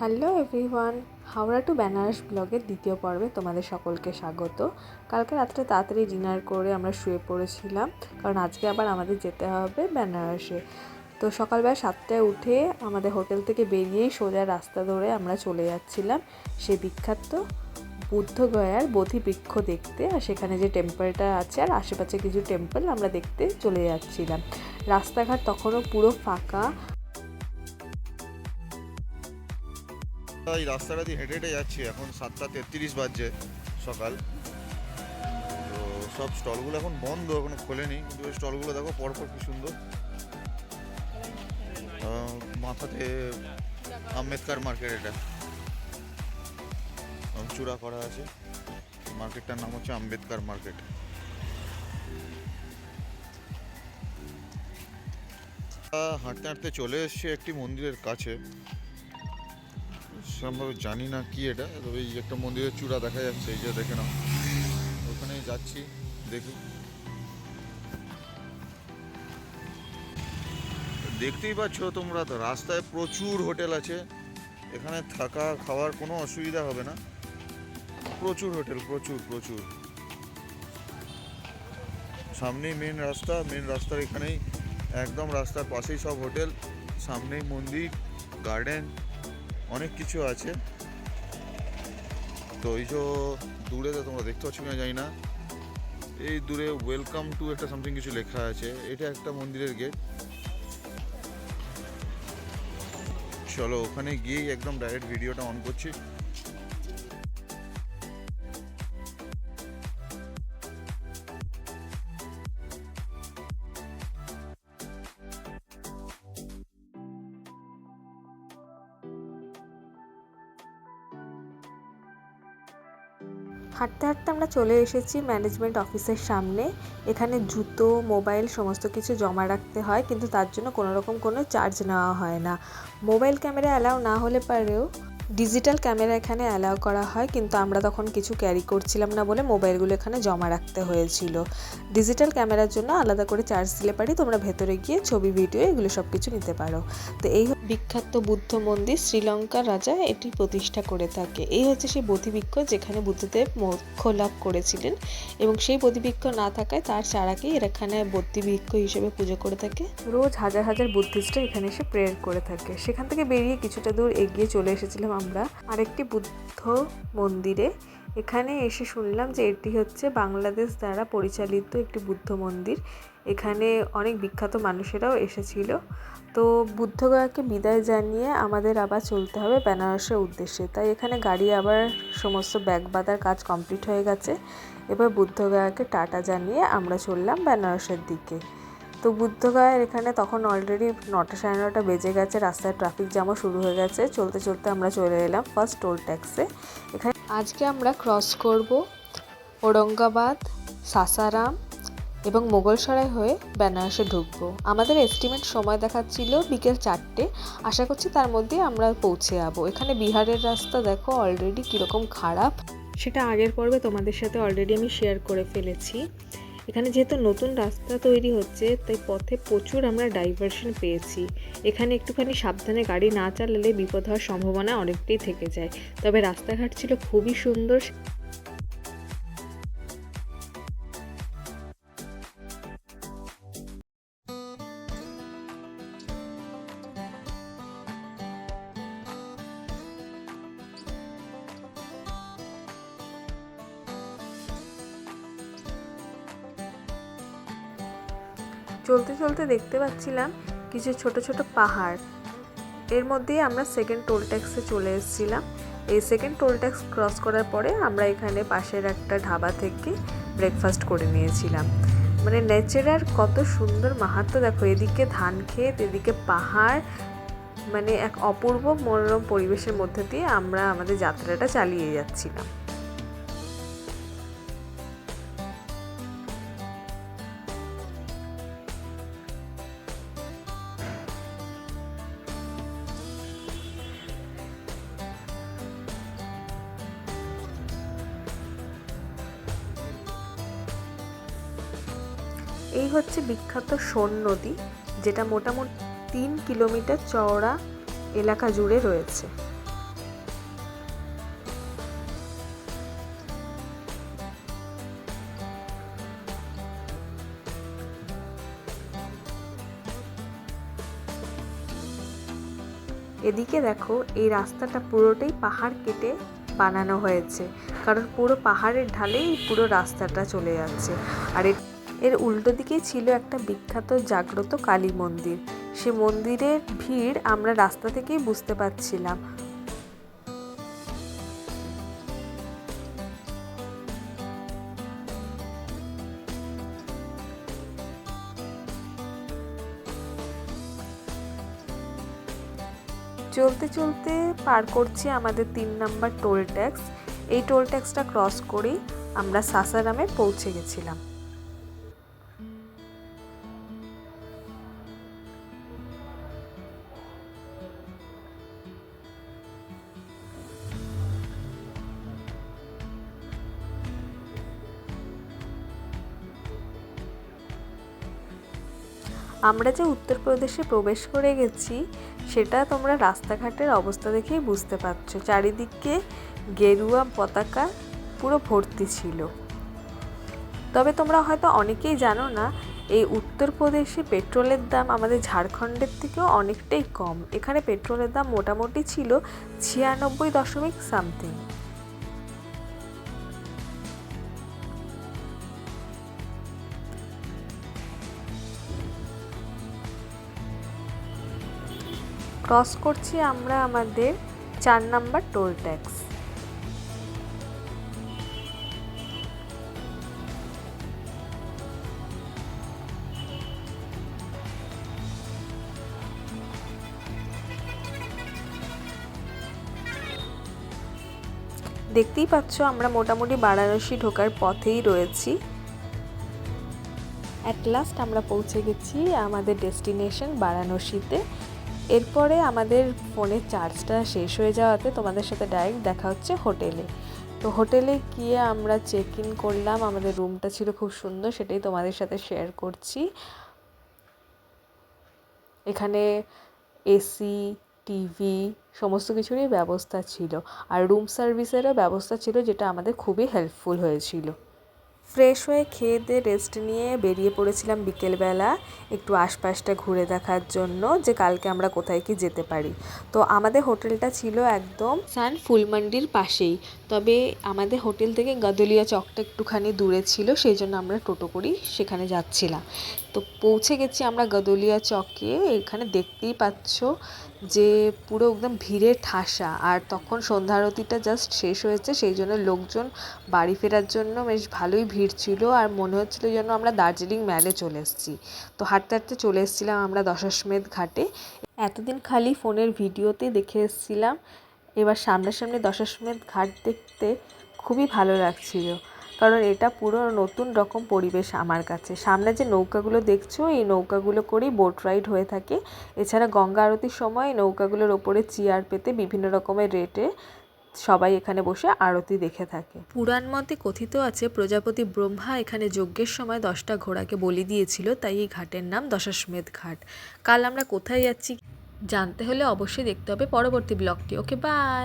Hello everyone, Howrah to Benaras ব্লগের দ্বিতীয় পর্বে তোমাদের সকলকে স্বাগত। কালকে রাত্রে তাড়াতাড়ি ডিনার করে আমরা শুয়ে পড়েছিলাম, কারণ আজকে আবার আমাদের যেতে হবে বেনারসে। তো সকালবেলা 7টায় উঠে আমাদের হোটেল থেকে বেরিয়েই সোজা রাস্তা ধরে আমরা চলে যাচ্ছিলাম সেই বিখ্যাত বুদ্ধগয়ার বোধি বৃক্ষ দেখতে, আর সেখানে যে টেম্পলটা আছে আর আশেপাশে কিছু টেম্পল আমরা দেখতে চলে যাচ্ছিলাম। রাস্তাঘাট তখনও পুরো ফাঁকা। এই রাস্তাটা দিয়ে হেঁটে হেঁটে যাচ্ছি, এখন 7টা 33 বাজছে সকাল। তো সব স্টলগুলো এখন বন্ধ, এখনো খোলেনি, কিন্তু ওই স্টলগুলো দেখো পরপর কি সুন্দর। মাথাতে আম্বেদকর মার্কেট, এটা চূড়া করা আছে। মার্কেটটার নাম হচ্ছে আম্বেদকর মার্কেট। হাঁটতে হাঁটতে চলে এসেছি একটি মন্দিরের কাছে। সেরকমভাবে জানি না কি এটা, তবে এই একটা মন্দিরের চূড়া দেখা যাচ্ছে, এই যে দেখে নাও। ওখানেই যাচ্ছি, দেখি। দেখতেই পাচ্ছ তোমরা, তো রাস্তায় প্রচুর হোটেল আছে, এখানে থাকা খাওয়ার কোনো অসুবিধা হবে না। প্রচুর হোটেল, প্রচুর প্রচুর। সামনেই মেন রাস্তা, মেন রাস্তার এখানেই একদম রাস্তার পাশেই সব হোটেল, সামনেই মন্দির, গার্ডেন, অনেক কিছু আছে। তো এই যে দূরে তো তোমরা দেখতে পাচ্ছ কিনা জানি না, এই দূরে ওয়েলকাম টু একটা সামথিং কিছু লেখা আছে, এটা একটা মন্দিরের গেট। চলো ওখানে গিয়েই একদম ডাইরেক্ট ভিডিওটা অন করছি। হাঁটতে হাঁটতে আমরা চলে এসেছি ম্যানেজমেন্ট অফিসের সামনে। এখানে জুতো, মোবাইল সমস্ত কিছু জমা রাখতে হয়, কিন্তু তার জন্য কোনো চার্জ নেওয়া হয় না। মোবাইল ক্যামেরা অ্যালাউ না হলে পারেও ডিজিটাল ক্যামেরা এখানে অ্যালাউ করা হয়, কিন্তু আমরা তখন কিছু ক্যারি করছিলাম না বলে মোবাইলগুলো এখানে জমা রাখতে হয়েছিল। ডিজিটাল ক্যামেরার জন্য আলাদা করে চার্জ দিলে পারি তোমরা ভেতরে গিয়ে ছবি, ভিডিও এগুলো সব কিছু নিতে পারো। তো এই বিখ্যাত বুদ্ধ মন্দির শ্রীলঙ্কার রাজা এটি প্রতিষ্ঠা করে থাকে। এই হচ্ছে সেই বোধিবৃক্ষ যেখানে বুদ্ধদেব মোক্ষ লাভ করেছিলেন, এবং সেই বোধিবৃক্ষ না থাকায় তার চারাকেই এখানে বোধিবৃক্ষ হিসেবে পুজো করে থাকে। রোজ হাজার হাজার বুদ্ধিস্টরা এখানে এসে প্রেয়ার করে থাকে। সেখান থেকে বেরিয়ে কিছুটা দূর এগিয়ে চলে এসেছিলাম আমরা আরেকটি বুদ্ধ মন্দিরে। এখানে এসে শুনলাম যে এটি হচ্ছে বাংলাদেশ দ্বারা পরিচালিত একটি বুদ্ধ মন্দির। এখানে অনেক বিখ্যাত মানুষেরাও এসেছিল। তো বুদ্ধগয়াকে বিদায় জানিয়ে আমাদের আবার চলতে হবে বেনারসের উদ্দেশ্যে। তাই এখানে গাড়ি আবার সমস্ত ব্যাগ বাঁধার কাজ কমপ্লিট হয়ে গেছে। এবার বুদ্ধগয়াকে টাটা জানিয়ে আমরা চললাম বেনারসের দিকে। তো বুদ্ধগয়ার এখানে তখন অলরেডি 9টা 9:30 বেজে গেছে, রাস্তায় ট্রাফিক জ্যামও শুরু হয়ে গেছে। চলতে চলতে আমরা চলে এলাম ফার্স্ট টোল ট্যাক্সে। এখানে আজকে আমরা ক্রস করব ঔরঙ্গাবাদ, সাসারাম এবং মোগলসরাই হয়ে বেনারসে ঢুকবো। আমাদের এস্টিমেট সময় দেখাচ্ছিল বিকেল 4টে। আশা করছি তার মধ্যে আমরা পৌঁছে যাবো। এখানে বিহারের রাস্তা দেখো অলরেডি কীরকম খারাপ, সেটা আগের পর্বে তোমাদের সাথে অলরেডি আমি শেয়ার করে ফেলেছি। এখানে যেহেতু নতুন রাস্তা তৈরি হচ্ছে, তাই পথে প্রচুর আমরা ডাইভারশন পেয়েছি। এখানে একটুখানি সাবধানে গাড়ি না চালালে বিপদ হওয়ার সম্ভাবনা অনেকটাই থেকে যায়। তবে রাস্তাঘাট ছিল খুবই সুন্দর। চলতে চলতে দেখতে পাচ্ছিলাম কিছু ছোট ছোট পাহাড়। এর মধ্যেই আমরা সেকেন্ড টোল ট্যাক্সে চলে এসেছিলাম। এই সেকেন্ড টোল ট্যাক্স ক্রস করার পরে আমরা এখানে পাশের একটা ঢাবা থেকে ব্রেকফাস্ট করে নিয়েছিলাম। মানে নেচারের কত সুন্দর মাহাত্ম্য দেখো, এদিকে ধান ক্ষেত, এদিকে পাহাড়, মানে এক অপূর্ব মনোরম পরিবেশের মধ্যে দিয়ে আমরা আমাদের যাত্রাটা চালিয়ে যাচ্ছিলাম। এই হচ্ছে বিখ্যাত সোন নদী, যেটা মোটামুটি 3 কিলোমিটার চওড়া এলাকা জুড়ে রয়েছে। এদিকে দেখো এই রাস্তাটা পুরোটাই পাহাড় কেটে বানানো হয়েছে, কারণ পুরো পাহাড়ের ঢালেই পুরো রাস্তাটা চলে যাচ্ছে। আর এর উল্টো দিকেই ছিল একটা বিখ্যাত জাগ্রত কালী মন্দির। সে মন্দিরের ভিড় আমরা রাস্তা থেকেই বুঝতে পারছিলাম। চলতে চলতে পার করছি আমাদের 3 নম্বর টোল ট্যাক্স। এই টোল ট্যাক্সটা ক্রস করেই আমরা সাসারামে পৌঁছে গেছিলাম। আমরা যে উত্তরপ্রদেশে প্রবেশ করে গেছি সেটা তোমরা রাস্তাঘাটের অবস্থা দেখেই বুঝতে পারছো। চারিদিকে গেরুয়া পতাকা পুরো ভর্তি ছিল। তবে তোমরা হয়তো অনেকেই জানো না, এই উত্তরপ্রদেশে পেট্রোলের দাম আমাদের ঝাড়খণ্ডের থেকেও অনেকটাই কম। এখানে পেট্রোলের দাম মোটামুটি ছিল 96.সামথিং। ক্রস করছি আমরা আমাদের 4 নম্বর টোল ট্যাক্স। দেখতেই পাচ্ছ আমরা মোটামুটি বারাণসী ঢোকার পথেই রয়েছি। অ্যাট লাস্ট আমরা পৌঁছে গেছি আমাদের ডেস্টিনেশন বারাণসীতে। এরপরে আমাদের ফোনের চার্জটা শেষ হয়ে যাওয়াতে তোমাদের সাথে ডাইরেক্ট দেখা হচ্ছে হোটেলে। তো হোটেলে গিয়ে আমরা চেক ইন করলাম। আমাদের রুমটা ছিল খুব সুন্দর, সেটাই তোমাদের সাথে শেয়ার করছি। এখানে এসি, টিভি সমস্ত কিছুরই ব্যবস্থা ছিল, আর রুম সার্ভিসেরও ব্যবস্থা ছিল, যেটা আমাদের খুবই হেল্পফুল হয়েছিল। ফ্রেশ হয়ে খেয়ে দিয়ে রেস্ট নিয়ে বেরিয়ে পড়েছিলাম বিকেলবেলা একটু আশপাশটা ঘুরে দেখার জন্য, যে কালকে আমরা কোথায় কি যেতে পারি। তো আমাদের হোটেলটা ছিল একদম সান ফুলমান্ডির পাশেই, তবে আমাদের হোটেল থেকে গাদুলিয়া চকটা একটুখানি দূরে ছিল, সেই জন্য আমরা টোটো করেই সেখানে যাচ্ছিলাম। তো পৌঁছে গেছি আমরা গাদুলিয়া চকে। এখানে দেখতেই পাচ্ছ যে পুরো একদম ভিড়ে ঠাসা, আর তখন সন্ধ্যা আরতিটা জাস্ট শেষ হয়েছে, সেই জন্য লোকজন বাড়ি ফেরার জন্য বেশ ভালোই ভিড় ছিল, আর মনে হচ্ছিলো যেন আমরা দার্জিলিং ম্যালে চলে এসেছি। তো হাঁটতে হাঁটতে চলে এসেছিলাম আমরা দশাশ্বমেধ ঘাটে। এতদিন খালি ফোনের ভিডিওতে দেখে এসেছিলাম, এবার সামনাসামনি দশাশ্বমেধ ঘাট দেখতে খুবই ভালো লাগছিল, কারণ এটা পুরো নতুন রকম পরিবেশ আমার কাছে। সামনে যে নৌকাগুলো দেখছো, এই নৌকাগুলো করেই বোট রাইড হয়ে থাকে। এছাড়া গঙ্গা আরতির সময় নৌকাগুলোর ওপরে চেয়ার পেতে বিভিন্ন রকমের রেটে সবাই এখানে বসে আরতি দেখে থাকে। পুরাণ মতে কথিত আছে প্রজাপতি ব্রহ্মা এখানে যজ্ঞের সময় 10টা ঘোড়াকে বলি দিয়েছিল, তাই এই ঘাটের নাম দশাশ্বমেধ ঘাট। কাল আমরা কোথায় যাচ্ছি জানতে হলে অবশ্যই দেখতে হবে পরবর্তী ব্লগটি। ওকে, বাই।